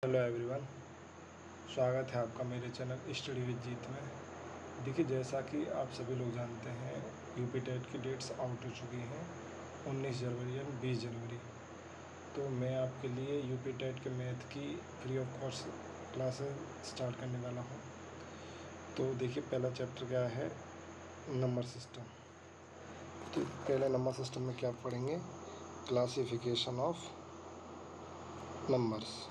Hello everyone, स्वागत है आपका मेरे चैनल स्टडी विद जीत में। देखिए, जैसा कि आप सभी लोग जानते हैं, यूपी टेट की डेट्स आउट हो चुकी हैं 19 जनवरी एंड 20 जनवरी। तो मैं आपके लिए यूपी टेट के मैथ की free of cost classes start करने वाला हूं। तो देखिए, पहला चैप्टर क्या है, नंबर सिस्टम। तो पहले नंबर सिस्टम में क्या पढ़ेंगे, classification of numbers.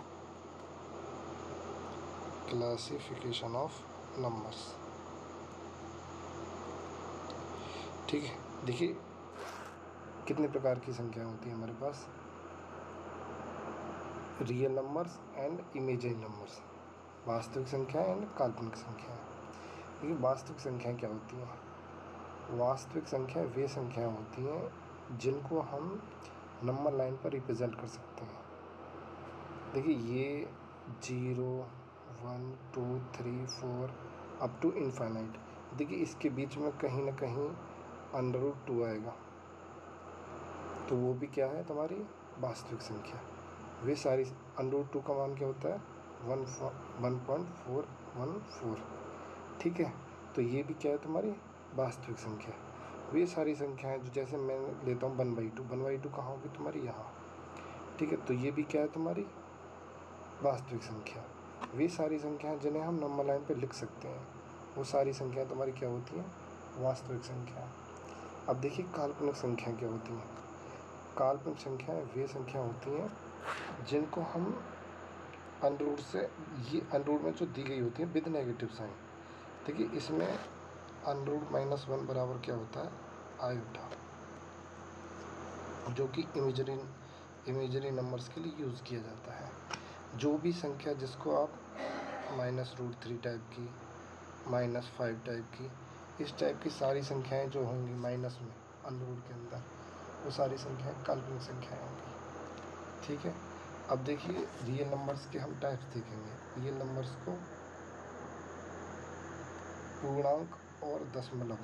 Classification of numbers, ठीक है। देखिए, कितने प्रकार की संख्या होती है हमारे पास, real numbers and imaginary numbers, वास्तविक संख्या एंड काल्पनिक संख्या। देखिए, वास्तविक संख्याएं क्या होती हैं। वास्तविक संख्याएं वे संख्याएं होती हैं जिनको हम नंबर लाइन पर रिप्रेजेंट कर सकते हैं। देखिए, ये 0, 1, 2, 3, 4 अप टू इनफाइनाइट। देखिए, इसके बीच में कहीं ना कहीं √2 आएगा, तो वो भी क्या है, तुम्हारी वास्तविक संख्या। वे सारी √2 का मान क्या होता है, 1.414, ठीक है। तो ये भी क्या है, तुम्हारी वास्तविक संख्या। वे सारी संख्याएं जो, जैसे मैं लेता हूँ 1/2, 1/2 कहाँ होगी तुम्हारी, यहाँ, ठीक है। तो ये भी क्या है, तुम्हारी वास्तविक संख्या। वे सारी संख्याएं जिन्हें हम नंबर लाइन पे लिख सकते हैं, वो सारी संख्याएं तुम्हारी क्या होती हैं, वास्तविक संख्या। अब देखिए, काल्पनिक संख्याएं क्या होती हैं। काल्पनिक संख्याएं वे संख्या होती हैं जिनको हम √ से, ये √ में जो दी गई होती है विद नेगेटिव साइन। देखिए, इसमें √-1 बराबर क्या होता है, आयोटा, जो कि इमेजरी नंबर्स के लिए यूज़ किया जाता है। जो भी संख्या जिसको आप -√3 टाइप की, -5 टाइप की, इस टाइप की सारी संख्याएं जो होंगी माइनस में √ के अंदर, वो सारी संख्याएं काल्पनिक संख्याएं होंगी, ठीक है। अब देखिए, रियल नंबर्स के हम टाइप्स देखेंगे। रियल नंबर्स को पूर्णांक और दशमलव,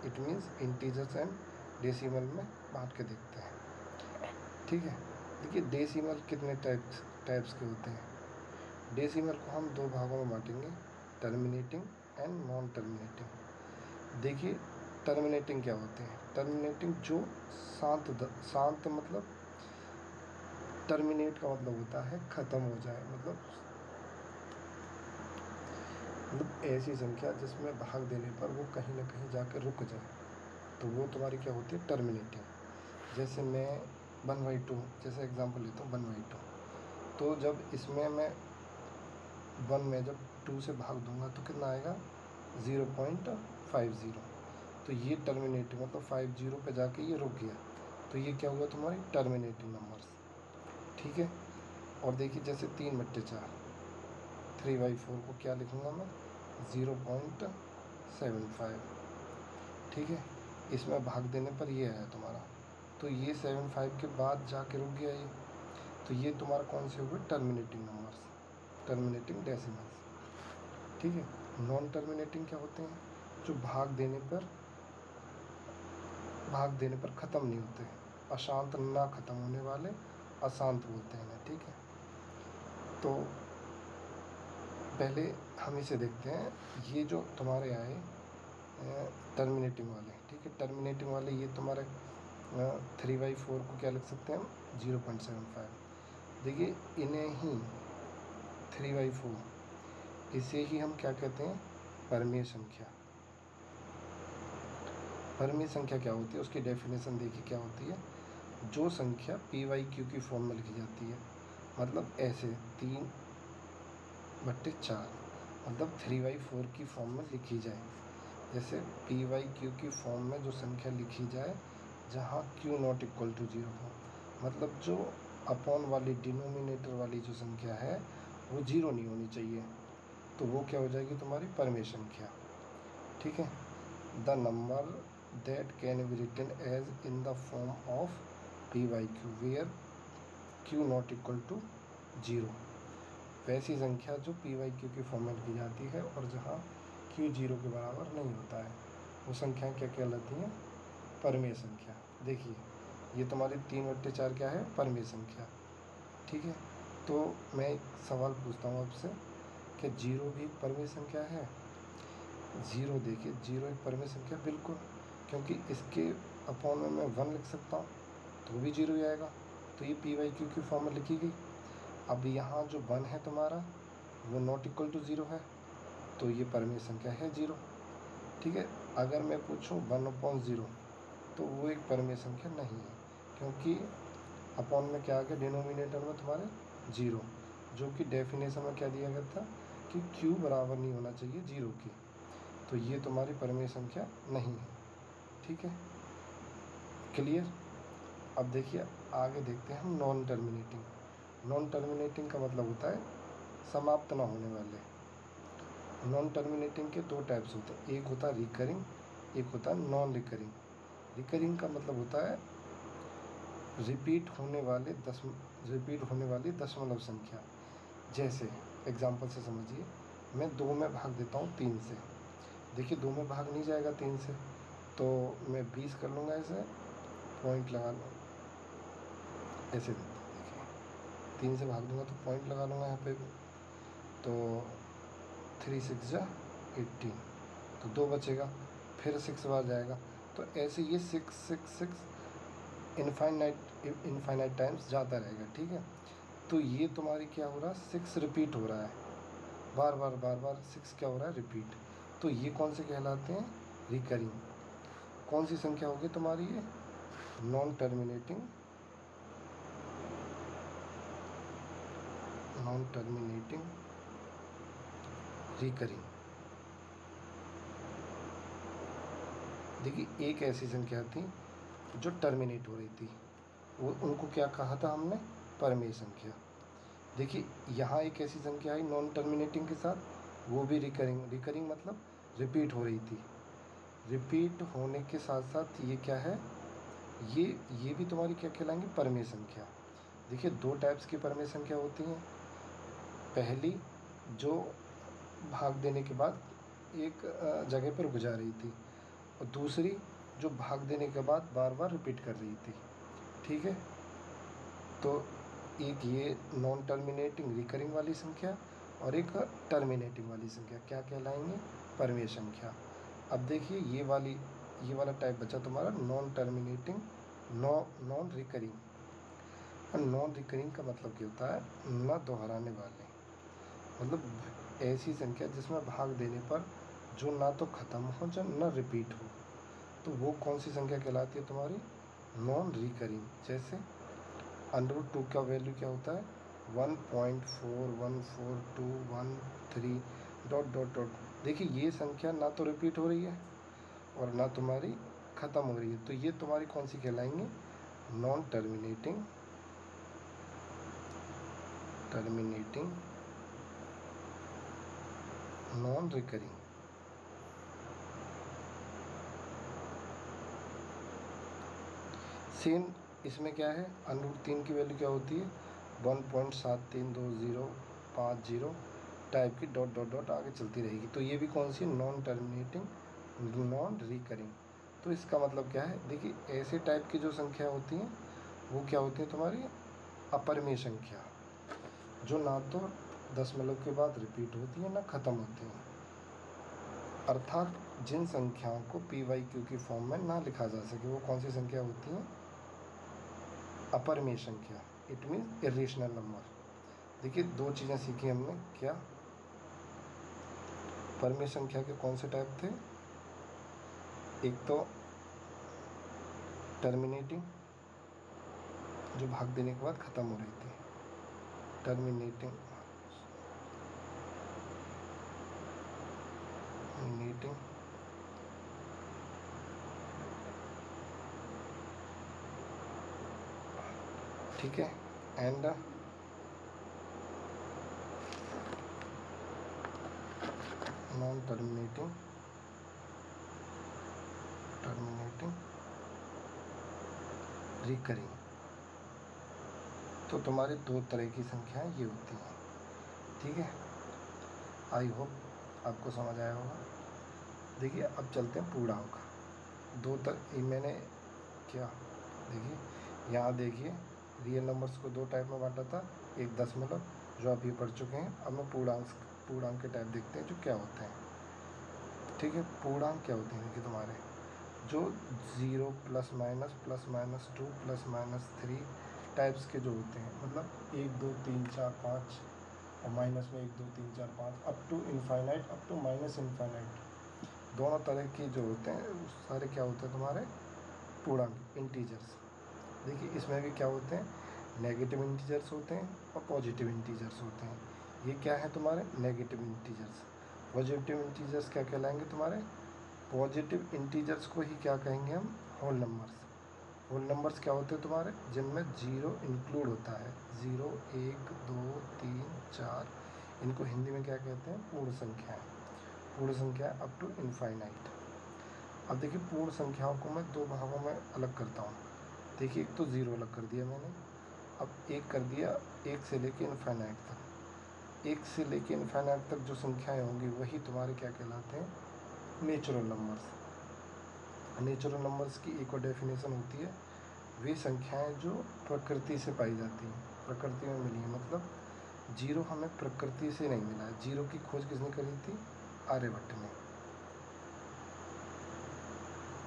it means integers and decimal में बांट के देखते हैं, ठीक है। देखिए, डेसिमल कितने टाइप्स के होते हैं। डेसिमल को हम दो भागों में बांटेंगे, टर्मिनेटिंग एंड नॉन टर्मिनेटिंग। देखिए, टर्मिनेटिंग क्या होते हैं, टर्मिनेटिंग जो शांत मतलब, टर्मिनेट का मतलब होता है ख़त्म हो जाए, मतलब ऐसी संख्या जिसमें भाग देने पर वो कहीं ना कहीं जाकर रुक जाए, तो वो तुम्हारी क्या होती है, टर्मिनेटिंग। जैसे मैं 1/2, जैसे एग्जांपल लेता हूँ 1/2, तो जब इसमें मैं 1 में जब 2 से भाग दूंगा तो कितना आएगा, 0.50। तो ये टर्मिनेटिंग मतलब 50 पे जाके ये रुक गया, तो ये क्या हुआ, तुम्हारी टर्मिनेटिंग नंबर्स, ठीक है। और देखिए, जैसे 3/4, 3/4 को क्या लिखूँगा मैं, 0.75, ठीक है। इसमें भाग देने पर ये आया तुम्हारा, तो ये 75 के बाद जाके रुक गया ये, तो ये तुम्हारा कौन से हुए, टर्मिनेटिंग नंबर्स, टर्मिनेटिंग डेसिमल्स, ठीक है। नॉन टर्मिनेटिंग क्या होते हैं, जो भाग देने पर ख़त्म नहीं होते, अशांत ना ख़त्म होने वाले, अशांत बोलते हैं इन्हें, ठीक है। तो पहले हम इसे देखते हैं, ये जो तुम्हारे आए टर्मिनेटिंग वाले, ठीक है। टर्मिनेटिंग वाले ये तुम्हारे 3/4 को क्या लिख सकते हैं हम, 0.75। देखिए, इन्हें ही 3/4, इसे ही हम क्या कहते हैं, परमीय संख्या। परमीय संख्या क्या होती है, उसकी डेफिनेशन देखिए क्या होती है, जो संख्या PQ की फॉर्म में लिखी जाती है, मतलब ऐसे 3/4, मतलब 3/4 की फॉर्म में लिखी जाए। जैसे PQ की फॉर्म में जो संख्या लिखी जाए जहाँ Q ≠ = 0 हो, मतलब जो अपॉन वाली, डिनोमिनेटर वाली जो संख्या है वो 0 नहीं होनी चाहिए, तो वो क्या हो जाएगी, तुम्हारी परमेय संख्या, ठीक है। The number that can be written as in the form of PQ where Q ≠ = 0, वैसी संख्या जो PQ की फॉर्म में लिखी जाती है और जहाँ Q 0 के बराबर नहीं होता है, वो संख्याएं क्या कहलाती हैं, परमीय संख्या। देखिए, ये तुम्हारी 3/4 क्या है, परमीय संख्या, ठीक है। तो मैं एक सवाल पूछता हूँ आपसे, कि जीरो भी एक परिमेय संख्या है? जीरो, देखिए जीरो एक परिमेय संख्या बिल्कुल, क्योंकि इसके अपॉन में मैं 1 लिख सकता हूँ तो भी जीरो ही आएगा। तो ये पी वाई क्यू की फॉर्म में लिखी गई। अब यहाँ जो 1 है तुम्हारा वो नॉट इक्वल टू ज़ीरो है, तो ये परिमेय संख्या है जीरो। ठीक है, अगर मैं पूछूँ 1/0 तो वो एक परिमेय संख्या नहीं है, क्योंकि अपॉन में क्या आ गया, डिनोमिनेटर में तुम्हारे जीरो, जो कि डेफिनेशन में क्या दिया गया था कि क्यू बराबर नहीं होना चाहिए जीरो की, तो ये तुम्हारी परिमेय संख्या नहीं है। ठीक है, क्लियर। अब देखिए आगे देखते हैं हम नॉन टर्मिनेटिंग। नॉन टर्मिनेटिंग का मतलब होता है समाप्त ना होने वाले। नॉन टर्मिनेटिंग के दो टाइप्स होते हैं, एक होता है रिकरिंग, एक होता है नॉन रिकरिंग। रिकरिंग का मतलब होता है रिपीट होने वाली दशमलव संख्या। जैसे एग्जांपल से समझिए, मैं 2 में भाग देता हूँ 3 से। देखिए 2 में भाग नहीं जाएगा 3 से, तो मैं 20 कर लूँगा, ऐसे पॉइंट लगा लूँ, ऐसे देता हूँ। देखिए 3 से भाग दूँगा तो पॉइंट लगा लूँगा यहाँ पे, तो 3 6 जा 18, तो 2 बचेगा, फिर 6 बार जाएगा। तो ऐसे ये 6 6 6 इनफाइनाइट टाइम्स जाता रहेगा। ठीक है, तो ये तुम्हारी क्या हो रहा है, 6 रिपीट हो रहा है, बार बार 6 क्या हो रहा है, रिपीट। तो ये कौन से कहलाते हैं, रिकरिंग। कौन सी संख्या होगी तुम्हारी ये, नॉन टर्मिनेटिंग रिकरिंग। देखिए एक ऐसी संख्या थी जो टर्मिनेट हो रही थी, वो उनको क्या कहा था हमने, परिमेय संख्या। देखिए यहाँ एक ऐसी संख्या आई नॉन टर्मिनेटिंग के साथ, वो भी रिकरिंग मतलब रिपीट हो रही थी। रिपीट होने के साथ साथ ये क्या है, ये भी तुम्हारी क्या कहलाएंगी, परिमेय संख्या। देखिए दो टाइप्स की परिमेय संख्या होती हैं। पहली जो भाग देने के बाद एक जगह पर रुक जा रही थी, और दूसरी जो भाग देने के बाद बार बार रिपीट कर रही थी। ठीक है, तो एक ये नॉन टर्मिनेटिंग रिकरिंग वाली संख्या, और एक टर्मिनेटिंग वाली संख्या क्या कहलाएंगे, परिमेय संख्या। अब देखिए ये वाला टाइप बचा तुम्हारा नॉन टर्मिनेटिंग नॉन रिकरिंग। और नॉन रिकरिंग का मतलब क्या होता है, न दोहराने वाले, मतलब ऐसी संख्या जिसमें भाग देने पर जो ना तो ख़त्म हो जो ना रिपीट हो, तो वो कौन सी संख्या कहलाती है तुम्हारी, नॉन रिकरिंग। जैसे √2 का वैल्यू क्या होता है, 1.41421 डॉट डॉट डॉट। देखिए ये संख्या ना तो रिपीट हो रही है और ना तुम्हारी ख़त्म हो रही है, तो ये तुम्हारी कौन सी कहलाएंगी, non terminating non recurring. Same इसमें क्या है, √3 की वैल्यू क्या होती है, 1.732050 टाइप की डॉट डॉट डॉट आगे चलती रहेगी, तो ये भी कौन सी, नॉन टर्मिनेटिंग नॉन रिकरिंग। तो इसका मतलब क्या है, देखिए ऐसे टाइप की जो संख्या होती हैं वो क्या होती है तुम्हारी, अपरिमेय संख्या, जो ना तो दशमलव के बाद रिपीट होती है ना ख़त्म होती हैं। अर्थात जिन संख्याओं को पी वाई क्यू की फॉर्म में ना लिखा जा सके, वो कौन सी संख्या होती हैं, अपरिमेय संख्या। It means irrational number. देखिए दो चीज़ें सीखी हमने, क्या, परिमेय संख्या के कौन से टाइप थे, एक तो टर्मिनेटिंग जो भाग देने के बाद ख़त्म हो रही थी, टर्मिनेटिंग ठीक है, एंड नॉन टर्मिनेटिंग रिकरिंग। तो तुम्हारी दो तरह की संख्याएं ये होती हैं। ठीक है, आई होप आपको समझ आया होगा। देखिए अब चलते हैं पूर्णांक। मैंने क्या, देखिए यहाँ देखिए रियल नंबर्स को दो टाइप में बांटा था, एक दशमलव, जो आप ये पढ़ चुके हैं। अब मैं पूर्णांक के टाइप देखते हैं जो क्या होते हैं। ठीक है, पूर्णांक क्या होते हैं देखिए तुम्हारे, जो 0 +- 2 +- 3 टाइप्स के जो होते हैं, मतलब 1 2 3 4 5 और माइनस में 1 2 3 4 5 up to infinite, up to minus infinite, दोनों तरह के जो होते हैं वो सारे क्या होते हैं तुम्हारे पूर्णांक, इंटीजर्स। देखिए इसमें भी क्या होते हैं, नेगेटिव इंटीजर्स होते हैं और पॉजिटिव इंटीजर्स होते हैं। ये क्या है तुम्हारे नेगेटिव इंटीजर्स। पॉजिटिव इंटीजर्स क्या कहलाएंगे तुम्हारे, पॉजिटिव इंटीजर्स को ही क्या कहेंगे हम, होल नंबर्स। होल नंबर्स क्या होते हैं तुम्हारे, जिनमें जीरो इंक्लूड होता है, 0 1 2 3 4, इनको हिंदी में क्या कहते हैं, पूर्ण संख्याएं। पूर्ण संख्या अप टू इनफाइनाइट। अब देखिए पूर्ण संख्याओं को मैं दो भागों में अलग करता हूँ। देखिए एक तो ज़ीरो अलग कर दिया मैंने, अब एक कर दिया एक से लेके इनफाइनाइट तक। एक से लेके इनफाइनाइट तक जो संख्याएं होंगी वही तुम्हारे क्या कहलाते हैं, नेचुरल नंबर्स। नेचुरल नंबर्स की एक और डेफिनेशन होती है, वे संख्याएं जो प्रकृति से पाई जाती हैं, प्रकृति में मिली हैं। मतलब जीरो हमें प्रकृति से नहीं मिला है, जीरो की खोज किसने करी थी, आर्यभट्ट ने।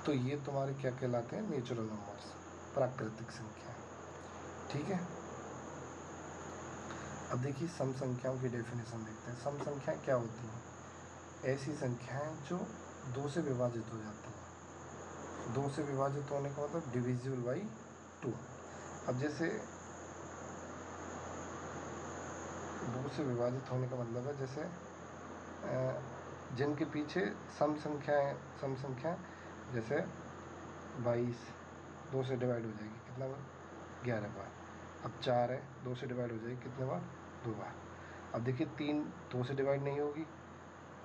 तो ये तुम्हारे क्या कहलाते हैं, नेचुरल नंबर्स, प्राकृतिक संख्याएं। ठीक है, अब देखिए सम संख्याओं की डेफिनेशन देखते हैं। सम संख्याएं क्या होती हैं, ऐसी संख्याएं जो दो से विभाजित हो जाती हैं। दो से विभाजित होने का मतलब डिविजिबल बाई 2। अब जैसे दो से विभाजित होने का मतलब है, जैसे जिनके पीछे सम संख्याएं, जैसे 22 दो से डिवाइड हो जाएगी, कितना बार, 11 बार। अब 4 है, दो से डिवाइड हो जाएगी कितने बार, 2 बार। अब देखिए 3 दो से डिवाइड नहीं होगी,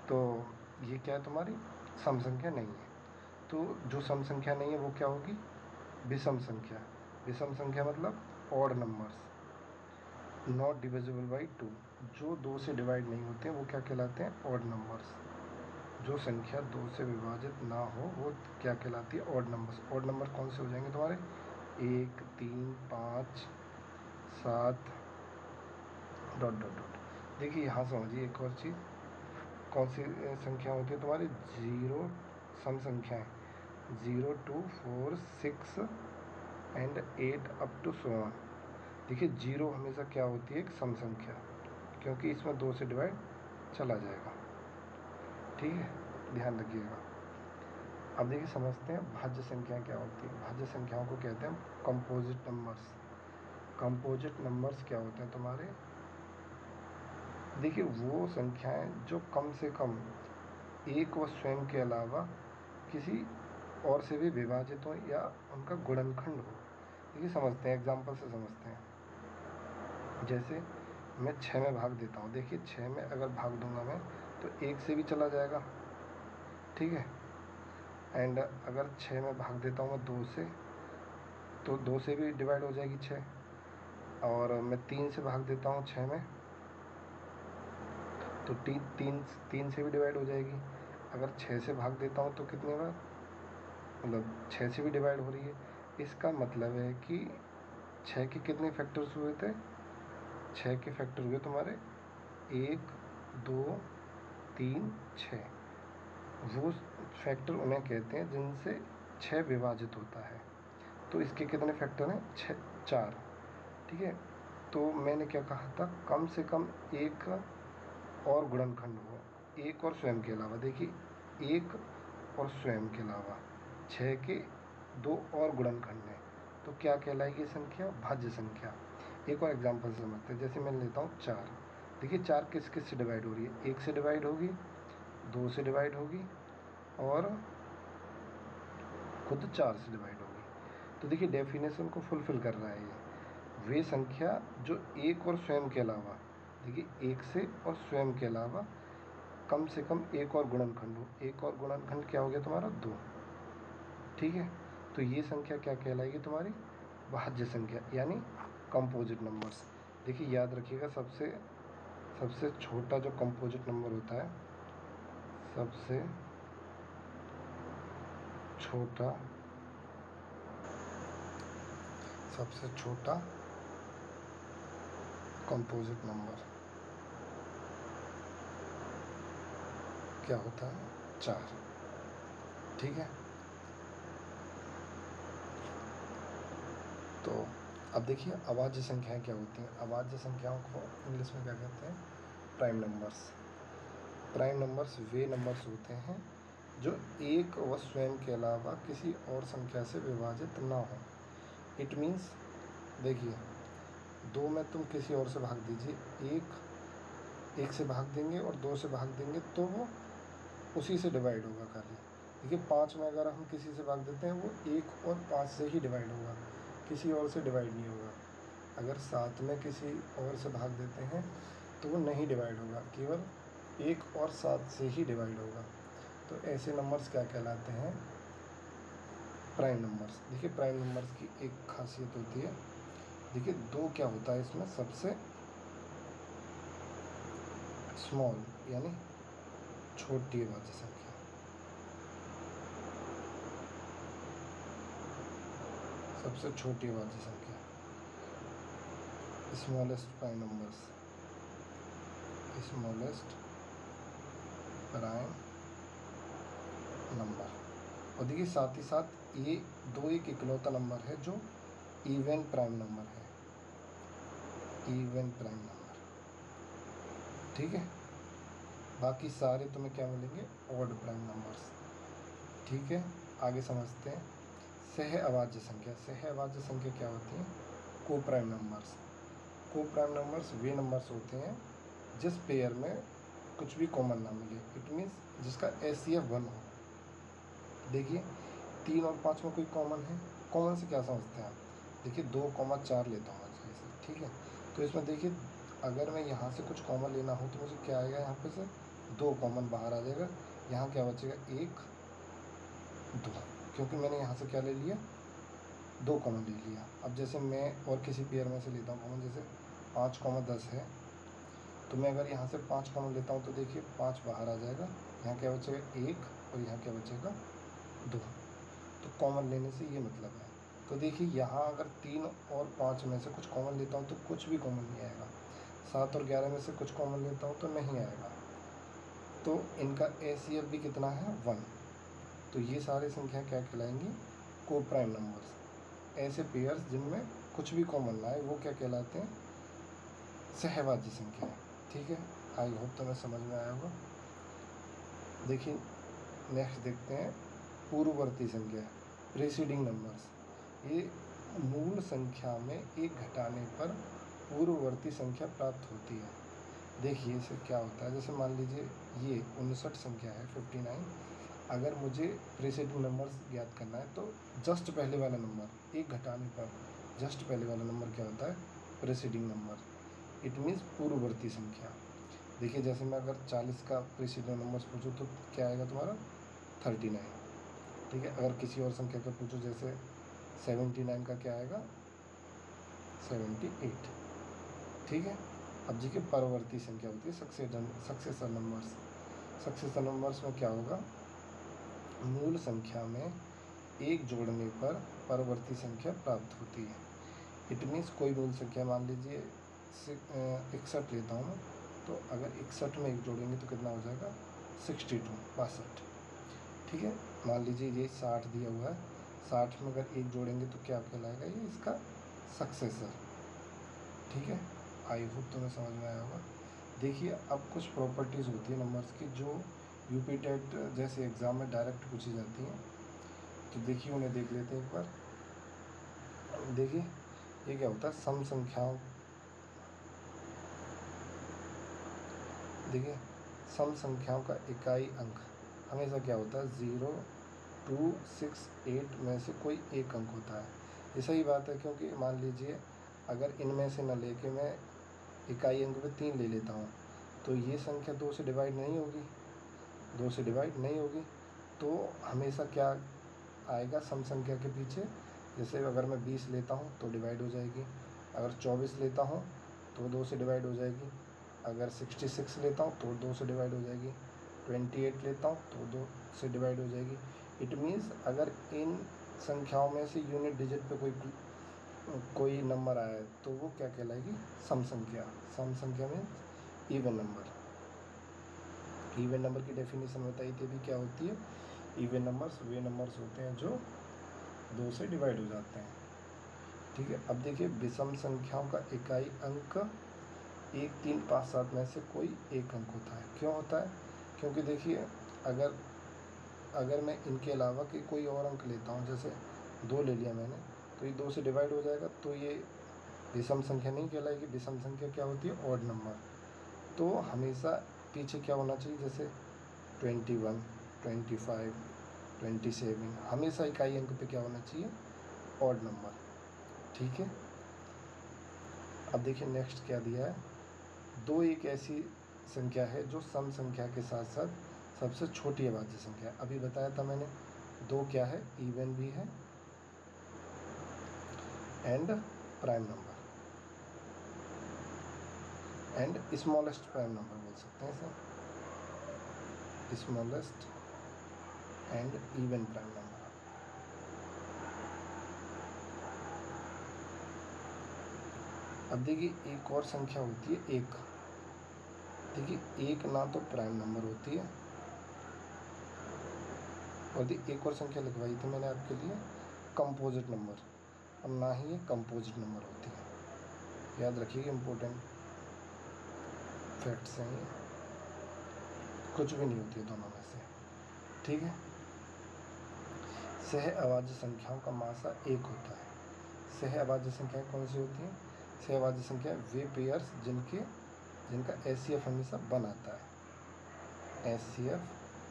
तो ये क्या है तुम्हारी सम संख्या नहीं है। तो जो सम संख्या नहीं है वो क्या होगी, विषम संख्या। विषम संख्या मतलब odd numbers, not divisible by 2। जो दो से डिवाइड नहीं होते हैं वो क्या कहलाते हैं, ऑड नंबर्स। जो संख्या दो से विभाजित ना हो वो क्या कहलाती है, ऑड नंबर्स। ऑड नंबर कौन से हो जाएंगे तुम्हारे, 1 3 5 7 डॉट डॉट डॉट। देखिए यहाँ समझिए एक और चीज़, कौन सी संख्या होती है तुम्हारी, जीरो सम संख्याएं, 0 2 4 6 एंड 8 अप टू 7। देखिए जीरो हमेशा क्या होती है, एक सम संख्या, क्योंकि इसमें दो से डिवाइड चला जाएगा। ठीक है, ध्यान रखिएगा। अब देखिए समझते हैं भाज्य संख्या क्या होती है। भाज्य संख्याओं को कहते हैं कंपोजिट नंबर्स। कंपोजिट नंबर्स क्या होते हैं तुम्हारे, देखिए वो संख्याएं जो कम से कम एक व स्वयं के अलावा किसी और से भी विभाजित हो या उनका गुणनखंड हो। देखिए समझते हैं, एग्जाम्पल से समझते हैं। जैसे मैं 6 में भाग देता हूँ, देखिए 6 में अगर भाग दूंगा मैं तो एक से भी चला जाएगा। ठीक है, एंड अगर 6 में भाग देता हूँ मैं 2 से, तो 2 से भी डिवाइड हो जाएगी 6। और मैं 3 से भाग देता हूँ 6 में, तो तीन से भी डिवाइड हो जाएगी। अगर 6 से भाग देता हूँ तो कितने बार, मतलब 6 से भी डिवाइड हो रही है। इसका मतलब है कि 6 के कितने फैक्टर्स हुए थे, 6 के फैक्टर हुए तुम्हारे 1 2 3 6। वो फैक्टर उन्हें कहते हैं जिनसे 6 विभाजित होता है। तो इसके कितने फैक्टर हैं, 6 4। ठीक है, तो मैंने क्या कहा था, कम से कम एक और गुणनखंड हो, एक और स्वयं के अलावा। देखिए एक और स्वयं के अलावा 6 के दो और गुणनखंड हैं, तो क्या कहलाएगी संख्या, भाज्य संख्या। एक और एग्जांपल समझते हैं, जैसे मैं लेता हूँ 4। देखिए 4 किस किस से डिवाइड हो रही है, 1 से डिवाइड होगी, 2 से डिवाइड होगी और खुद 4 से डिवाइड होगी। तो देखिए डेफिनेशन को फुलफ़िल कर रहा है ये, वे संख्या जो एक और स्वयं के अलावा, देखिए एक से और स्वयं के अलावा कम से कम एक और गुणनखंड हो। एक और गुणनखंड क्या हो गया तुम्हारा, 2। ठीक है, तो ये संख्या क्या कहलाएगी तुम्हारी, भाज्य संख्या, यानी कंपोजिट नंबर्स। देखिए याद रखिएगा, सबसे सबसे छोटा जो कंपोजिट नंबर होता है, सबसे छोटा सबसे छोटा कंपोजिट नंबर क्या होता है? 4। ठीक है, तो अब देखिए अभाज्य संख्याएं क्या होती हैं। अभाज्य संख्याओं को इंग्लिश में क्या कहते हैं? Prime numbers. प्राइम नंबर्स वे नंबर्स होते हैं जो एक व स्वयं के अलावा किसी और संख्या से विभाजित ना हो। इट मीन्स देखिए 2 में तुम किसी और से भाग दीजिए, एक से भाग देंगे और 2 से भाग देंगे तो वो उसी से डिवाइड होगा खाली। देखिए 5 में अगर हम किसी से भाग देते हैं वो 1 और 5 से ही डिवाइड होगा, किसी और से डिवाइड नहीं होगा। अगर 7 में किसी और से भाग देते हैं तो वो नहीं डिवाइड होगा, केवल 1 और 7 से ही डिवाइड होगा। तो ऐसे नंबर्स क्या कहलाते हैं? Prime numbers. देखिए प्राइम नंबर्स की एक खासियत होती है, देखिए 2 क्या होता है इसमें? सबसे स्मॉल यानी छोटी अभाज्य संख्या, सबसे छोटी अभाज्य संख्या, smallest prime numbers, smallest prime number. और देखिए साथ ही साथ ये 2 एक इकलौता नंबर है जो इवन प्राइम नंबर है, इवन प्राइम नंबर। ठीक है, बाकी सारे तुम्हें क्या मिलेंगे? Odd prime numbers. ठीक है, आगे समझते हैं सह अभाज्य संख्या। सह अभाज्य संख्या क्या होती है? को प्राइम नंबर्स। को प्राइम नंबर्स वे नंबर्स होते हैं जिस पेयर में कुछ भी कॉमन ना मिले। इट मीन्स जिसका HCF 1 हो। देखिए 3 और 5 में कोई कॉमन है, कॉमन से क्या समझते हैं आप? देखिए 2,4 लेता हूँ मैं जैसे, ठीक है, तो इसमें देखिए अगर मैं यहाँ से कुछ कॉमन लेना हो तो मुझे क्या आएगा? यहाँ पे से 2 कॉमन बाहर आ जाएगा, यहाँ क्या बचेगा? 1 2, क्योंकि मैंने यहाँ से क्या ले लिया? 2 कॉमन ले लिया। अब जैसे मैं और किसी पेयर में से लेता हूँ कॉमन, जैसे 5,10 है, तो मैं अगर यहाँ से 5 कॉमन लेता हूँ तो देखिए 5 बाहर आ जाएगा, यहाँ क्या बचेगा? 1, और यहाँ क्या बचेगा? 2। तो कॉमन लेने से ये मतलब है। तो देखिए यहाँ अगर 3 और 5 में से कुछ कॉमन लेता हूँ तो कुछ भी कॉमन नहीं आएगा, 7 और 11 में से कुछ कॉमन लेता हूँ तो नहीं आएगा। तो इनका HCF भी कितना है? 1। तो ये सारी संख्या क्या कहलाएंगी? को प्राइम नंबर्स। ऐसे पेयर्स जिनमें कुछ भी कॉमन ना आए वो क्या कहलाते हैं? सहभाज्य संख्याएं। ठीक है, आई होप तुम्हें समझ में आया होगा। देखिए नेक्स्ट देखते हैं पूर्ववर्ती संख्या, प्रीसीडिंग नंबर्स। ये मूल संख्या में एक घटाने पर पूर्ववर्ती संख्या प्राप्त होती है। देखिए इसे क्या होता है? जैसे मान लीजिए ये 59 संख्या है, 59। अगर मुझे प्रीसीडिंग नंबर्स ज्ञात करना है तो जस्ट पहले वाला नंबर एक घटाने पर जस्ट पहले वाला नंबर क्या होता है? Preceding number. इट मीन्स पूर्ववर्ती संख्या। देखिए जैसे मैं अगर 40 का प्रीसीडिंग नंबर्स पूछूँ तो क्या आएगा तुम्हारा? 39। ठीक है, अगर किसी और संख्या का पूछो जैसे 79 का क्या आएगा? 78। ठीक है, अब देखिए परवर्ती संख्या होती है सक्सेसर नंबर्स। सक्सेसर नंबर्स में क्या होगा? मूल संख्या में एक जोड़ने पर परवर्ती संख्या प्राप्त होती है। इट मीन्स कोई मूल संख्या मान लीजिए 61 लेता हूँ मैं, तो अगर 61 में एक जोड़ेंगे तो कितना हो जाएगा? 62, 62। ठीक है, मान लीजिए ये 60 दिया हुआ है, 60 में अगर एक जोड़ेंगे तो क्या कहलाएगा? ये इसका सक्सेसर। ठीक है, आई होप तुम्हें समझ में आया होगा। देखिए अब कुछ प्रॉपर्टीज़ होती है नंबर्स की जो यूपी टेट जैसे एग्ज़ाम में डायरेक्ट पूछी जाती हैं, तो देखिए उन्हें देख लेते हैं एक बार। देखिए ये क्या होता है? सम संख्याओं, देखिए सम संख्याओं का इकाई अंक हमेशा क्या होता है? 0, 2, 6, 8 में से कोई एक अंक होता है। ये सही बात है, क्योंकि मान लीजिए अगर इनमें से न लेके मैं इकाई अंक में 3 ले लेता हूँ तो ये संख्या 2 से डिवाइड नहीं होगी, 2 से डिवाइड नहीं होगी। तो हमेशा क्या आएगा सम संख्या के पीछे? जैसे अगर मैं 20 लेता हूँ तो डिवाइड हो जाएगी, अगर 24 लेता हूँ तो 2 से डिवाइड हो जाएगी, अगर 66 लेता हूँ तो 2 से डिवाइड हो जाएगी, 28 लेता हूँ तो 2 से डिवाइड हो जाएगी। इट मीन्स अगर इन संख्याओं में से यूनिट डिजिट पे कोई कोई नंबर आया तो वो क्या कहलाएगी, सम संख्या। सम संख्या means even number. Even number की डेफिनेशन बताई थी अभी क्या होती है। इवन नंबर्स वे नंबर्स होते हैं जो 2 से डिवाइड हो जाते हैं। ठीक है, अब देखिए विषम संख्याओं का इकाई अंक 1, 3, 5, 7 में से कोई एक अंक होता है। क्यों होता है? क्योंकि देखिए अगर मैं इनके अलावा के कोई और अंक लेता हूँ, जैसे 2 ले लिया मैंने, तो ये 2 से डिवाइड हो जाएगा, तो ये विषम संख्या नहीं कहलाएगी। विषम संख्या क्या होती है? Odd number. तो हमेशा पीछे क्या होना चाहिए, जैसे 21, 25, 27, हमेशा इकाई अंक पे क्या होना चाहिए? Odd number. ठीक है, अब देखिए नेक्स्ट क्या दिया है। 2 एक ऐसी संख्या है जो सम संख्या के साथ साथ सबसे छोटी अभाज्य संख्या है। अभी बताया था मैंने, 2 क्या है? इवन भी है and prime number, and smallest prime number बोल सकते हैं इसे, smallest and even prime number. अब देखिए एक और संख्या होती है एक। देखिए एक ना तो प्राइम नंबर होती है, और देखिए एक और संख्या लिखवाई थी मैंने आपके लिए, कंपोजिट नंबर, और ना ही ये कंपोजिट नंबर होती है। याद रखिए, इम्पोर्टेंट फैक्ट्स हैं ये, कुछ भी नहीं होती है दोनों में से। ठीक है, सह अभाज्य संख्याओं का मासा 1 होता है। सह अभाज्य संख्याएं कौन सी होती हैं? सह अभाज्य संख्या वे पेयर्स जिनका एचसीएफ हमेशा 1 आता है। एचसीएफ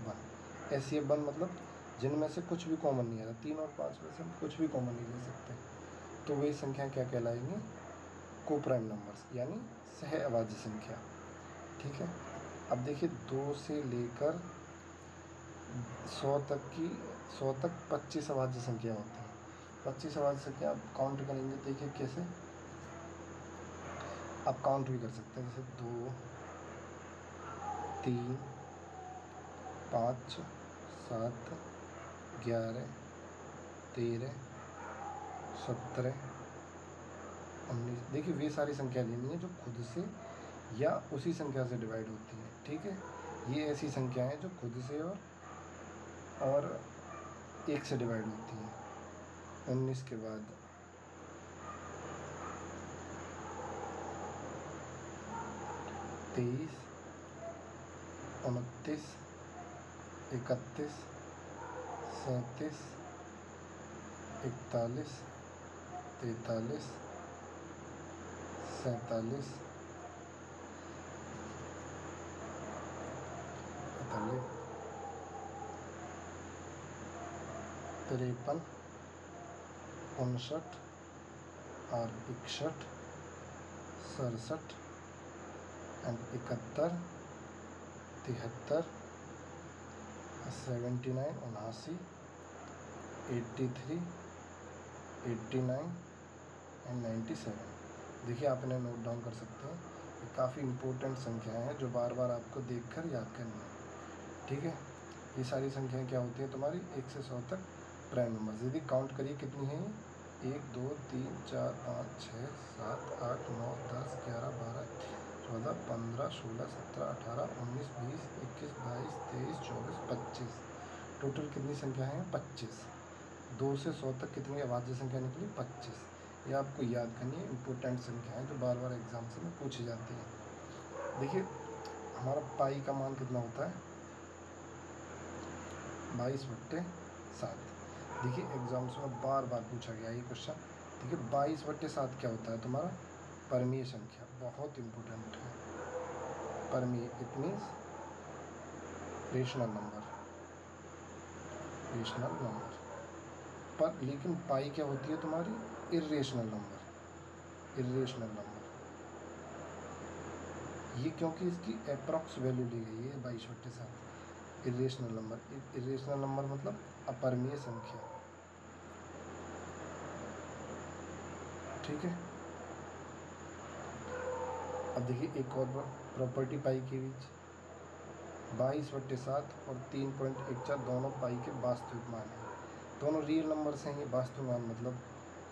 1, एचसीएफ 1 मतलब जिनमें से कुछ भी कॉमन नहीं आता। 3 और 5 में से हम कुछ भी कॉमन नहीं ले सकते, तो वही संख्या क्या कहलाएंगी? कोप्राइम नंबर्स, यानी सह अभाज्य संख्या। ठीक है, अब देखिए 2 से लेकर 100 तक 25 अभाज्य संख्या होती हैं। 25 अभाज्य संख्या आप काउंट करेंगे, देखिए कैसे आप काउंट भी कर सकते हैं, जैसे 2, 3, 5, 7, 11, 13, 17, 19। देखिए वे सारी संख्या लेनी है जो खुद से या उसी संख्या से डिवाइड होती हैं। ठीक है, ये ऐसी संख्याएं हैं जो खुद से और 1 से डिवाइड होती हैं। 19 के बाद 23, 29, 31, 37, 41, 43, 47, 48, 53, 59 और 61, 67 एंड 71, 73, 79, 79, 83, 89 एंड 97। देखिए आप इन्हें नोट डाउन कर सकते हैं, ये काफ़ी इंपॉर्टेंट संख्याएं हैं जो बार बार आपको देखकर याद करनी है। ठीक है, ये सारी संख्याएं क्या होती हैं तुम्हारी? 1 से 100 तक प्राइम नंबर। यदि काउंट करिए कितनी है ये? 1, 2, 3, 4, 5, 6, 7, 8, 9, 10, 11, 12, 14, 15, 16, 17, 18, 19, 20, 21, 22, 23, 24, 25। टोटल कितनी संख्या है? 25। 2 से 100 तक कितनी अभाज्य संख्या निकली? 25। ये आपको याद करनी है, इंपॉर्टेंट संख्या है जो बार बार एग्जाम से में पूछी जाती है। देखिए हमारा पाई का मान कितना होता है? 22/7। देखिए एग्जाम्स में बार बार पूछा गया ये क्वेश्चन। देखिए 22/7 क्या होता है तुम्हारा? परमीय संख्या, बहुत इंपॉर्टेंट है। परमीय it means rational number, rational number. पर लेकिन पाई क्या होती है तुम्हारी? Irrational number, irrational number. ये क्योंकि इसकी अप्रॉक्स वैल्यू ली गई है 22/7। इर्रेशनल नंबर, इर्रेशनल नंबर मतलब अपरिमेय संख्या। ठीक है, अब देखिए एक और प्रॉपर्टी पाई के बीच, 22/7 और 3.14 दोनों पाई के वास्तविक मान हैं। दोनों रियल नंबर्स हैं ये। वास्तविक मान मतलब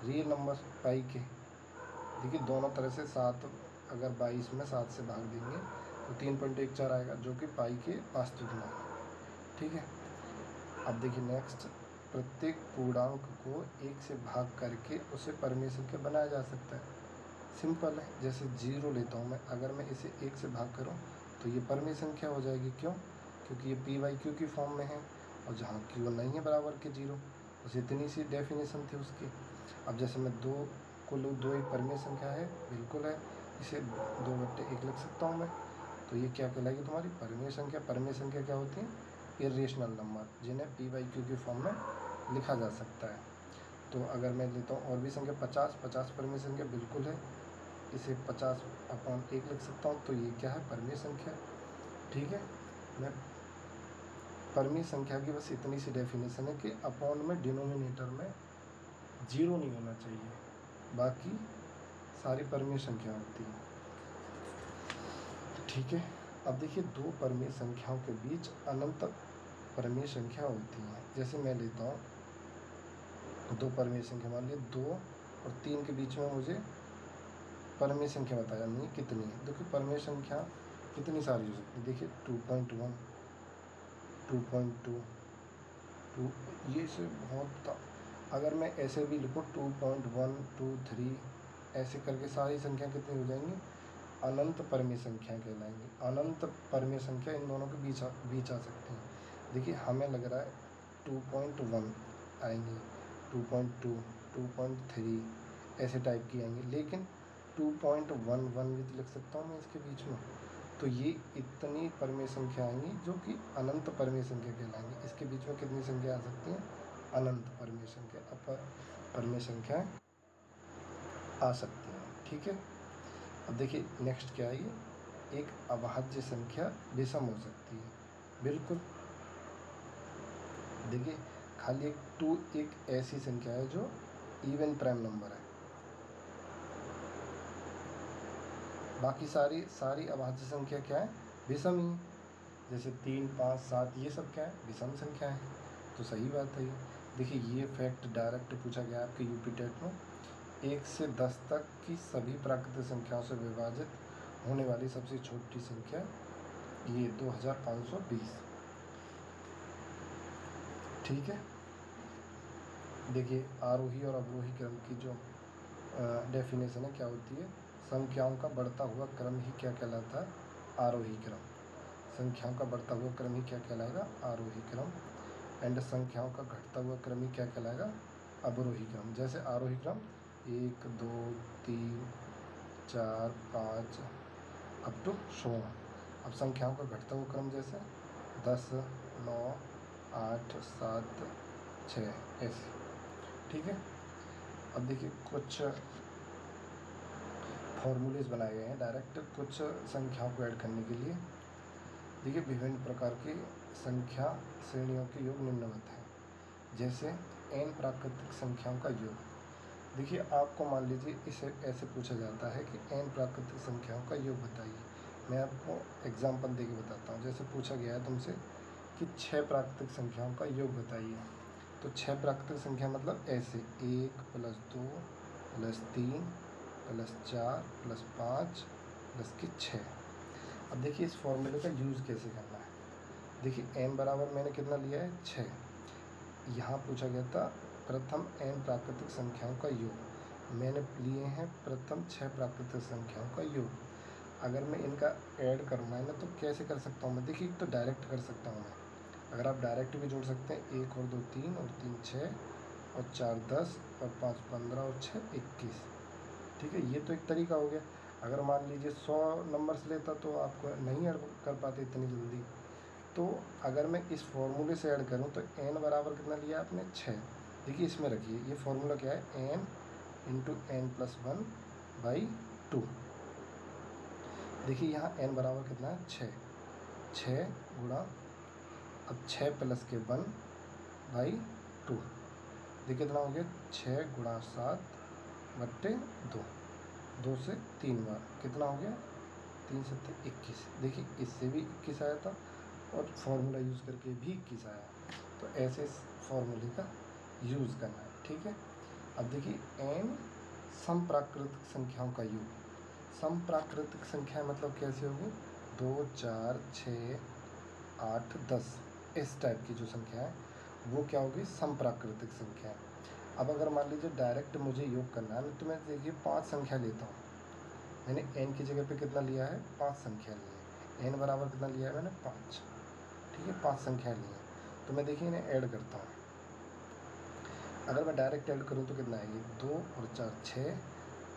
रियल नंबर पाई के, देखिए दोनों तरह से 7, अगर 22 में 7 से भाग देंगे तो 3.14 आएगा, जो कि पाई के वास्तविक मान है। ठीक है, अब देखिए नेक्स्ट, प्रत्येक पूर्णांक को 1 से भाग करके उसे परिमेय संख्या बनाया जा सकता है। सिंपल है, जैसे 0 लेता हूँ मैं, अगर मैं इसे 1 से भाग करूँ तो ये परिमेय संख्या हो जाएगी। क्यों? क्योंकि ये p/q की फॉर्म में है, और जहाँ q नहीं है बराबर के 0, बस इतनी सी डेफिनेशन थी उसकी। अब जैसे मैं 2 को लूँ, 2 एक परिमेय संख्या है, बिल्कुल है, इसे 2/1 लिख सकता हूँ मैं, तो ये क्या कहलाएगी तुम्हारी परिमेय संख्या। परिमेय संख्या क्या होती है? इरेशनल नंबर, जिन्हें p/q की फॉर्म में लिखा जा सकता है। तो अगर मैं लेता हूँ और भी संख्या 50 परिमेय संख्या बिल्कुल है, इसे 50/1 लिख सकता हूँ, तो ये क्या है? परिमेय संख्या। ठीक है, मैं परिमेय संख्या की बस इतनी सी डेफिनेशन है कि अपॉन में डिनोमिनेटर में 0 नहीं होना चाहिए, बाकी सारी परिमेय संख्या होती है। ठीक है, अब देखिए 2 परिमेय संख्याओं के बीच अनंत परिमेय संख्या होती है। जैसे मैं लेता हूँ 2 परिमेय संख्या, मान लीजिए 2 और 3 के बीच में मुझे परिमेय संख्या बताया नहीं कितनी है। देखिए परिमेय संख्या कितनी सारी हो सकती है, देखिए 2.1, 2.2, 2, ये से बहुत। अगर मैं ऐसे भी लिखूँ 2.1, 2, 3, ऐसे करके सारी संख्या कितनी हो जाएंगी? अनंत परिमेय संख्या कहलाएंगी। अनंत परिमेय संख्या इन दोनों के बीच आ सकती हैं। देखिए हमें लग रहा है 2.1 आएंगी, 2.2, 2.3, ऐसे टाइप की आएंगी, लेकिन 2.11 भी तो लिख सकता हूँ मैं इसके बीच में। तो ये इतनी परिमेय संख्या आएंगी जो कि अनंत परिमेय संख्या कहलाएंगी। इसके बीच में कितनी संख्या आ सकती हैं? अनंत परिमेय संख्या, परिमेय संख्याएं आ सकती हैं। ठीक है, अब देखिए नेक्स्ट क्या है, ये एक अभाज्य संख्या विषम हो सकती है। बिल्कुल, देखिए खाली 2 एक ऐसी संख्या है जो इवन प्राइम नंबर है, बाकी सारी अभाज्य संख्या क्या है? विषम ही। जैसे 3, 5, 7 ये सब क्या है? विषम संख्या है। तो सही बात है ये। देखिए ये फैक्ट डायरेक्ट पूछा गया आपके यूपी टेट में। 1 से 10 तक की सभी प्राकृतिक संख्याओं से विभाजित होने वाली सबसे छोटी संख्या ये 2520। ठीक है, देखिए आरोही और अवरोही क्रम की जो डेफिनेशन है क्या होती है? संख्याओं का बढ़ता हुआ क्रम ही क्या कहलाता है? आरोही क्रम। संख्याओं का बढ़ता हुआ क्रम ही क्या कहलाएगा? आरोही क्रम। एंड संख्याओं का घटता हुआ क्रम ही क्या कहलाएगा? अवरोही क्रम। जैसे आरोही क्रम 1, 2, 3, 4, 5 अप टू 16। अब संख्याओं का घटता हुआ क्रम जैसे 10, 9, 8, 7, 6 ऐसे। ठीक है, अब देखिए कुछ फॉर्मूलेज बनाए गए हैं डायरेक्ट कुछ संख्याओं को ऐड करने के लिए। देखिए विभिन्न प्रकार की संख्या श्रेणियों के योग निम्नवत हैं। जैसे n प्राकृतिक संख्याओं का योग। देखिए आपको मान लीजिए इसे ऐसे पूछा जाता है कि n प्राकृतिक संख्याओं का योग बताइए। मैं आपको एग्जांपल देके बताता हूँ। जैसे पूछा गया है तुमसे कि 6 प्राकृतिक संख्याओं का योग बताइए, तो 6 प्राकृतिक संख्या मतलब ऐसे 1 + 2 + 3 + 4 + 5 + 6। अब देखिए इस फॉर्मूले का यूज़ कैसे करना है। देखिए n बराबर मैंने कितना लिया है? 6। यहाँ पूछा गया था प्रथम n प्राकृतिक संख्याओं का योग। मैंने लिए हैं प्रथम 6 प्राकृतिक संख्याओं का योग। अगर मैं इनका ऐड करूँगा ना तो कैसे कर सकता हूँ मैं? देखिए तो डायरेक्ट कर सकता हूँ मैं। अगर आप डायरेक्ट भी जोड़ सकते हैं, 1 और 2 3 और 3 6 और 4 10 और 5 15 और 6 21। ठीक है, ये तो एक तरीका हो गया। अगर मान लीजिए 100 नंबर्स लेता तो आपको नहीं ऐड कर पाते इतनी जल्दी। तो अगर मैं इस फॉर्मूले से ऐड करूं तो n बराबर कितना लिया आपने? 6। देखिए इसमें रखिए, ये फॉर्मूला क्या है? n into n+1/2। देखिए यहाँ n बराबर कितना है? 6। 6 गुणा, अब 6 प्लस के 1/2। देखिए कितना हो गया? 6 गुणा 7/2। 2 से 3 बार कितना हो गया? 3 7 21। देखिए इससे भी 21 आया था और फार्मूला यूज़ करके भी 21 आया। तो ऐसे इस फार्मूले का यूज़ करना है। ठीक है, अब देखिए n समप्राकृतिक संख्याओं का योग। समप्राकृतिक संख्या मतलब कैसे होगी? 2, 4, 6, 8, 10 इस टाइप की जो संख्या है वो क्या होगी? समप्राकृतिक संख्या है। अब अगर मान लीजिए डायरेक्ट मुझे योग करना है तो मैं देखिए 5 संख्या लेता हूँ। मैंने n की जगह पे कितना लिया है? 5 संख्या ली है। n बराबर कितना लिया है मैंने? 5। ठीक है, 5 संख्या ली है। तो मैं देखिए इन्हें ऐड करता हूँ। अगर मैं डायरेक्ट ऐड करूँ तो कितना आएगी? 2 और 4 6,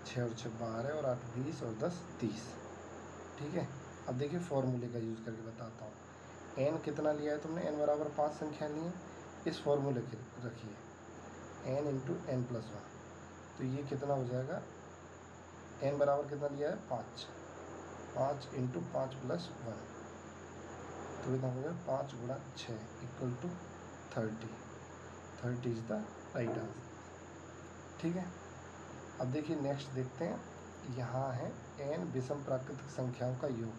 6 और 6 12 और 8 20 और 10 30। ठीक है, अब देखिए फॉर्मूले का यूज़ करके बताता हूँ। n कितना लिया है तुमने? n बराबर 5 संख्या ली है। इस फॉर्मूले के रखिए n इंटू n प्लस 1। तो ये कितना हो जाएगा? n बराबर कितना लिया है? 5। 5 इंटू 5 प्लस 1 तो कितना हो गया? 5 गुणा 6 equal to 30। 30 is the right answer. ठीक है, अब देखिए नेक्स्ट देखते हैं। यहाँ है n विषम प्राकृतिक संख्याओं का योग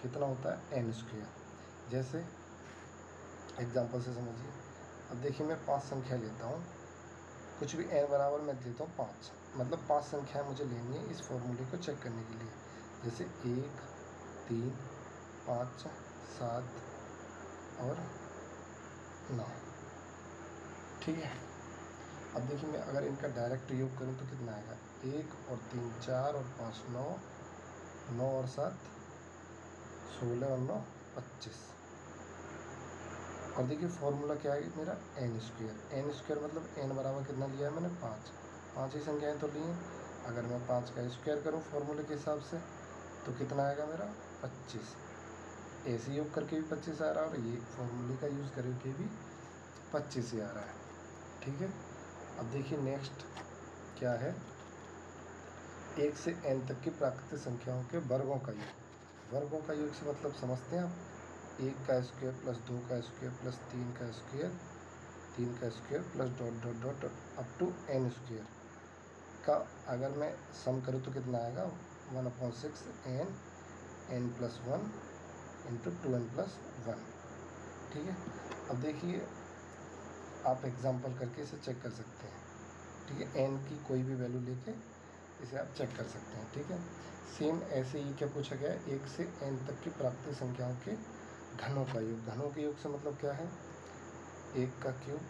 कितना होता है? n square. जैसे एग्जांपल से समझिए। अब देखिए मैं 5 संख्या लेता हूँ, कुछ भी n बराबर मैं लेता हूँ 5, मतलब 5 संख्याएँ मुझे लेनी है इस फॉर्मूले को चेक करने के लिए। जैसे 1, 3, 5, 7 और 9। ठीक है, अब देखिए मैं अगर इनका डायरेक्ट योग करूँ तो कितना आएगा? 1 और 3 4 और 5 9, 9 और 7 16 और 9 25। और देखिए फॉर्मूला क्या है मेरा? n square. n स्क्वायर मतलब n बराबर कितना लिया है मैंने? 5। 5 ही संख्याएँ तो ली हैं। अगर मैं 5 का स्क्वायर करूँ फॉर्मूले के हिसाब से तो कितना आएगा मेरा? 25। ऐसे योग करके भी 25 आ रहा है और ये फॉर्मूले का यूज़ करके भी 25 ही आ रहा है। ठीक है, अब देखिए नेक्स्ट क्या है? 1 से n तक की प्राकृतिक संख्याओं के वर्गों का योग। वर्गों का योग से मतलब समझते हैं आप? 1 का स्क्वायर प्लस 2 का स्क्वायर प्लस 3 का स्क्वायर, 3 का square plus dot dot dot up to n square का अगर मैं सम करूँ तो कितना आएगा? 1/6 n plus 1 into 2n plus 1। ठीक है, अब देखिए आप एग्जांपल करके इसे चेक कर सकते हैं। ठीक है, n की कोई भी वैल्यू लेके इसे आप चेक कर सकते हैं। ठीक है, सेम ऐसे ही क्या पूछा गया है? 1 से n तक की प्राकृतिक संख्याओं के घनों का योग। घनों के योग से मतलब क्या है? 1 का क्यूब,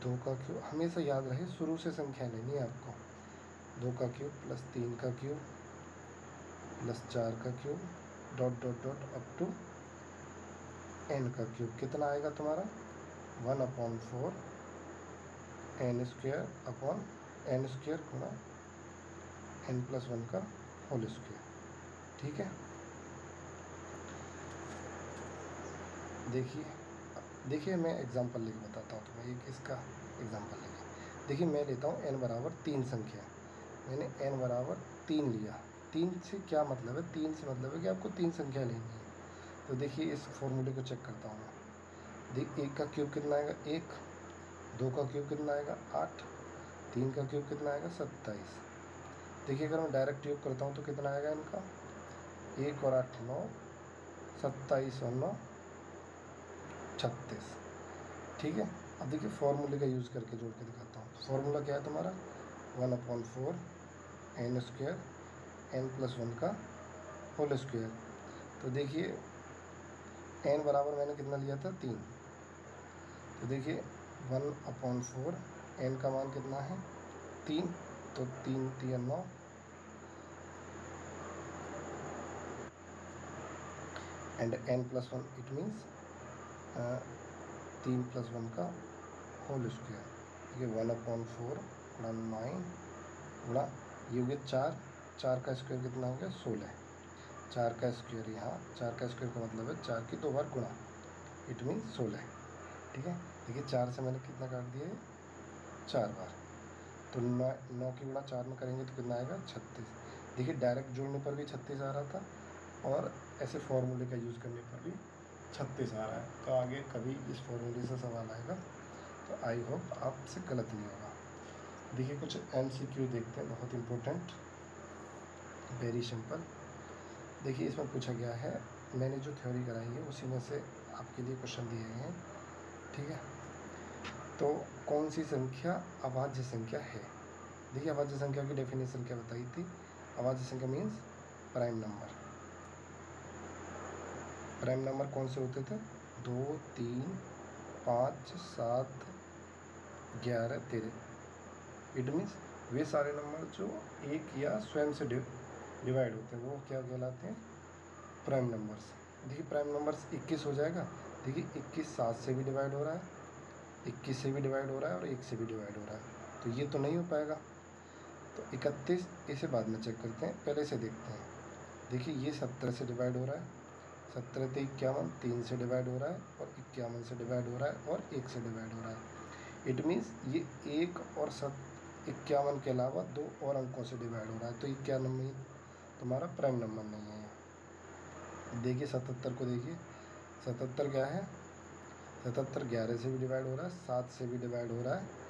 2 का क्यूब, हमेशा याद रहे शुरू से संख्या लेनी है आपको। 2 का क्यूब प्लस 3 का क्यूब प्लस 4 का cube dot dot dot up to n का क्यूब। कितना आएगा तुम्हारा? 1/4 n square upon n square गुणा n प्लस 1 का होल स्क्वायर। ठीक है, देखिए मैं एग्जांपल लेके बताता हूँ तुम्हें। एक इसका एग्जांपल लेके देखिए मैं लेता हूँ n बराबर 3 संख्या। मैंने n बराबर 3 लिया। 3 से क्या मतलब है? 3 से मतलब है कि आपको 3 संख्या लेनी है। तो देखिए इस फॉर्मूले को चेक करता हूँ मैं। देख 1 का क्यूब कितना आएगा? 1। 2 का क्यूब कितना आएगा? 8। 3 का क्यूब कितना आएगा? 27। देखिए अगर मैं डायरेक्ट योग करता हूँ तो कितना आएगा इनका? 1 और 8 9, 27 और 9 36। ठीक है, अब देखिए फॉर्मूले का यूज़ करके जोड़ के दिखाता हूँ। फॉर्मूला क्या है तुम्हारा? 1/4 n स्क्वायर n प्लस 1 का होल स्क्वायर। तो देखिए n बराबर मैंने कितना लिया था? 3। तो देखिए 1/4 n का मान कितना है? 3। तो 3 3 9 and n plus 1 it means 3 plus 1 का होल स्क्वायर। देखिए 1/4 गुणा 9 गुणा ये हो गया 4। 4 का स्क्वायर कितना हो गया? 16। 4 का स्क्वायर यहाँ, 4 का स्क्वायर का मतलब है 4 की 2 बार गुणा, इट मीन्स 16। ठीक है, देखिए 4 से मैंने कितना काट दिया है? 4 बार। तो 9 की गुणा 4 में करेंगे तो कितना आएगा? 36। देखिए डायरेक्ट जोड़ने पर भी 36 आ रहा था और ऐसे फॉर्मूले का यूज़ करने पर भी 36 आ रहा है। तो आगे कभी इस फॉर्मूले से सवाल आएगा तो आई होप आपसे गलत नहीं होगा। देखिए कुछ MCQ देखते हैं, बहुत इम्पोर्टेंट, वेरी सिंपल। देखिए इसमें पूछा गया है, मैंने जो थ्योरी कराई है उसी में से आपके लिए क्वेश्चन दिए गए हैं। ठीक है, तो कौन सी संख्या अभाज्य संख्या है? देखिए अभाज्य संख्या की डेफिनेशन क्या बताई थी, अभाज्य संख्या means prime number. Prime number कौन से होते थे, 2, 3, 5, 7, 11, 13। इट मीन्स वे सारे नंबर जो एक या स्वयं से डिवाइड होते हैं वो क्या कहलाते हैं, प्राइम नंबर्स। देखिए प्राइम नंबर्स 21 हो जाएगा। देखिए 21 7 से भी डिवाइड हो रहा है, 21 से भी डिवाइड हो रहा है और 1 से भी डिवाइड हो रहा है, तो ये तो नहीं हो पाएगा। तो 31 इसे बाद में चेक करते हैं, पहले से देखते हैं। देखिए ये 17 से डिवाइड हो रहा है, 17 से 51 3 से डिवाइड हो रहा है और 51 से डिवाइड हो रहा है और 1 से डिवाइड हो रहा है। इट मीन्स ये 1 और 51 के अलावा 2 और अंकों से डिवाइड हो रहा है, तो ये क्या नंबर तुम्हारा प्राइम नंबर नहीं है। देखिए 77 को देखिए, 77 क्या है, 77 11 से भी डिवाइड हो रहा है, 7 से भी डिवाइड हो रहा है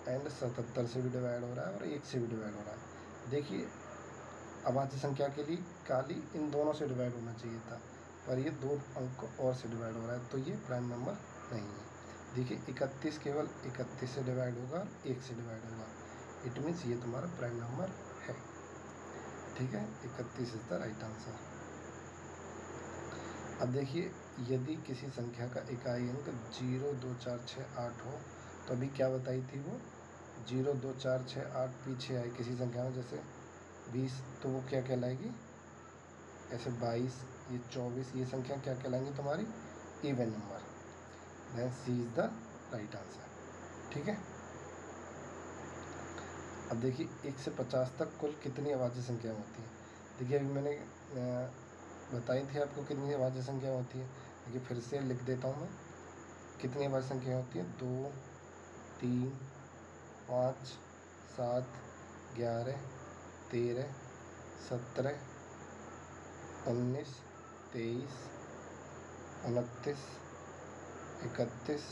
एंड 77 से भी डिवाइड हो रहा है और 1 से भी डिवाइड हो रहा है। देखिए अभाज्य संख्या के लिए काली इन दोनों से डिवाइड होना चाहिए था, पर ये 2 अंक और से डिवाइड हो रहा है, तो ये प्राइम नंबर नहीं है। देखिए 31 केवल 31 से डिवाइड होगा और 1 से डिवाइड होगा, इट मीन्स ये तुम्हारा प्राइम नंबर है। ठीक है, 31 इज द राइट आंसर। अब देखिए यदि किसी संख्या का इकाई अंक 0, 2, 4, 6, 8 हो, तो अभी क्या बताई थी वो, 0, 2, 4, 6, 8 पीछे आए किसी संख्या में, जैसे 20, तो वो क्या कहलाएगी, ऐसे 22, ये 24, ये संख्या क्या कहलाएंगी तुम्हारी, even number. Then C is the right answer. ठीक है। अब देखिए 1 से 50 तक कुल कितनी अभाज्य संख्याएँ होती हैं। देखिए अभी मैंने बताई थी आपको कितनी अभाज्य संख्या होती है। देखिए फिर से लिख देता हूँ मैं, कितनी अभाज्य संख्या होती है, 2, 3, 5, 7, 11, 13, 17, 19, 23, 29, 31,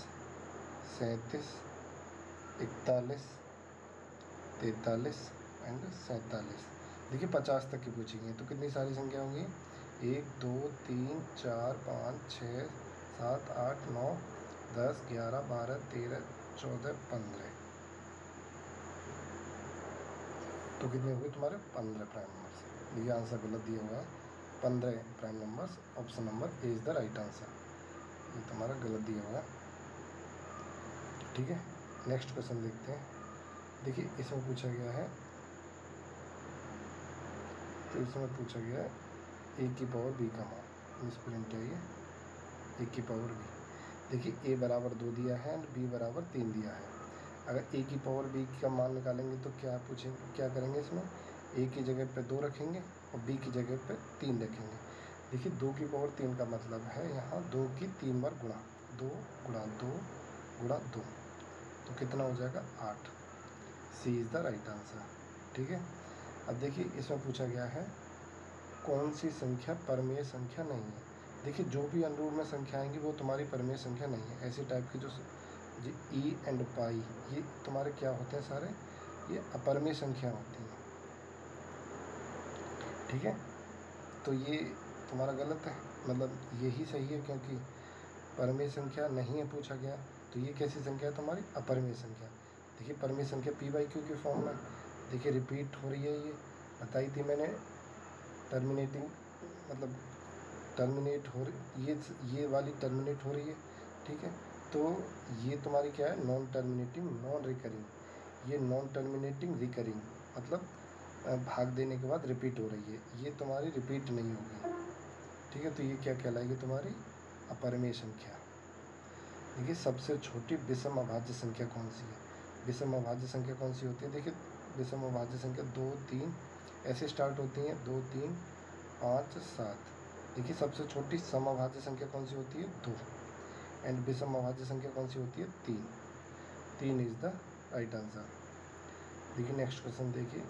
37, 41, 43 एंड 47। देखिए 50 तक की पूछेंगे तो कितनी सारी संख्या होंगी, 1, 2, 3, 4, 5, 6, 7, 8, 9, 10, 11, 12, 13, 14, 15। तो कितने हुए तुम्हारे, 15 प्राइम नंबर्स। ये आंसर गलत दिया हुआ है, 15 prime numbers, option number A is the right answer. ये तुम्हारा गलत दिया हुआ है। ठीक है, नेक्स्ट क्वेश्चन देखते हैं। देखिए इसमें पूछा गया है, तो इसमें पूछा गया है ए की पावर बी का मान, मिस प्रिंट है ये, ए की पावर बी। देखिए ए बराबर 2 दिया है एंड बी बराबर 3 दिया है। अगर ए की पावर बी का मान निकालेंगे तो क्या पूछेंगे, क्या करेंगे, इसमें ए की जगह पे 2 रखेंगे और बी की जगह पे 3 रखेंगे। देखिए 2 की पावर 3 का मतलब है यहाँ 2 की 3 बार गुणा, 2 गुणा 2 गुणा 2, तो कितना हो जाएगा 8। सी इज़ द राइट आंसर। ठीक है। अब देखिए इसमें पूछा गया है कौन सी संख्या परमेय संख्या नहीं है। देखिए जो भी अनुरूप में संख्या आएंगी वो तुम्हारी परमेय संख्या नहीं है। ऐसे टाइप की जो ई एंड पाई, ये तुम्हारे क्या होते हैं सारे, ये अपरमेय संख्या होती हैं। ठीक है, तो ये तुम्हारा गलत है, मतलब यही सही है, क्योंकि परमेय संख्या नहीं है पूछा गया, तो ये कैसी संख्या है तुम्हारी, अपरमेय संख्या। देखिए परमेय संख्या पी बाई क्यू के फॉर्म में, देखिए रिपीट हो रही है, ये बताई थी मैंने, टर्मिनेटिंग मतलब टर्मिनेट हो रही, ये वाली टर्मिनेट हो रही है। ठीक है, तो ये तुम्हारी क्या है, नॉन टर्मिनेटिंग नॉन रिकरिंग, ये नॉन टर्मिनेटिंग रिकरिंग, मतलब भाग देने के बाद रिपीट हो रही है, ये तुम्हारी रिपीट नहीं होगी। ठीक है, तो ये क्या कहलाएगी तुम्हारी अपरमेय संख्या। देखिए सबसे छोटी विषम अभाज्य संख्या कौन सी है, विषम अभाज्य संख्या कौन सी होती है। देखिए विषम अभाज्य संख्या 2, 3 ऐसे स्टार्ट होती हैं, 2, 3, 5, 7। देखिए सबसे छोटी समअभाज्य संख्या कौन सी होती है, 2, एंड विषम अभाज्य संख्या कौन सी होती है, 3। 3 इज द राइट आंसर। देखिए नेक्स्ट क्वेश्चन देखिए,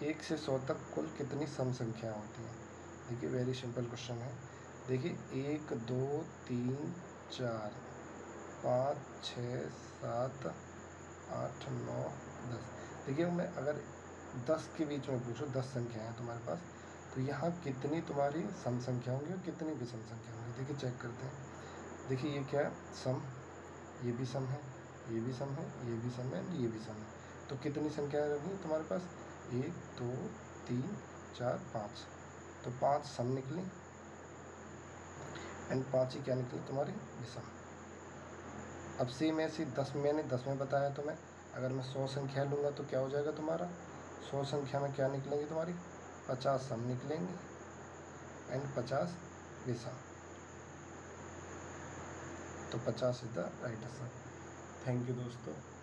1 से 100 तक कुल कितनी सम संख्याएँ होती हैं। देखिए वेरी सिंपल क्वेश्चन है। देखिए 1, 2, 3, 4, 5, 6, 7, 8, 9, 10। देखिए मैं अगर 10 के बीच में पूछूँ, 10 संख्याएँ हैं तुम्हारे पास, तो यहाँ कितनी तुम्हारी सम संख्या होंगी और कितनी विषम संख्या होंगी। देखिए चेक करते हैं। देखिए ये क्या है, सम, ये भी सम है, ये भी सम है, ये भी सम है, ये भी सम है, तो कितनी संख्या रही तुम्हारे पास? 1 2 3 4 5। तो 5 सम निकली एंड 5 ही क्या निकली तुम्हारी विषम। अब सेम ऐसे 10 मैंने 10 में बताया तुम्हें, अगर मैं 100 संख्या लूँगा तो क्या हो जाएगा तुम्हारा? 100 संख्या में क्या निकलेंगी तुम्हारी? 50 सम निकलेंगे एंड 50 विषम। तो 50 is the right answer. Thank you दोस्तों।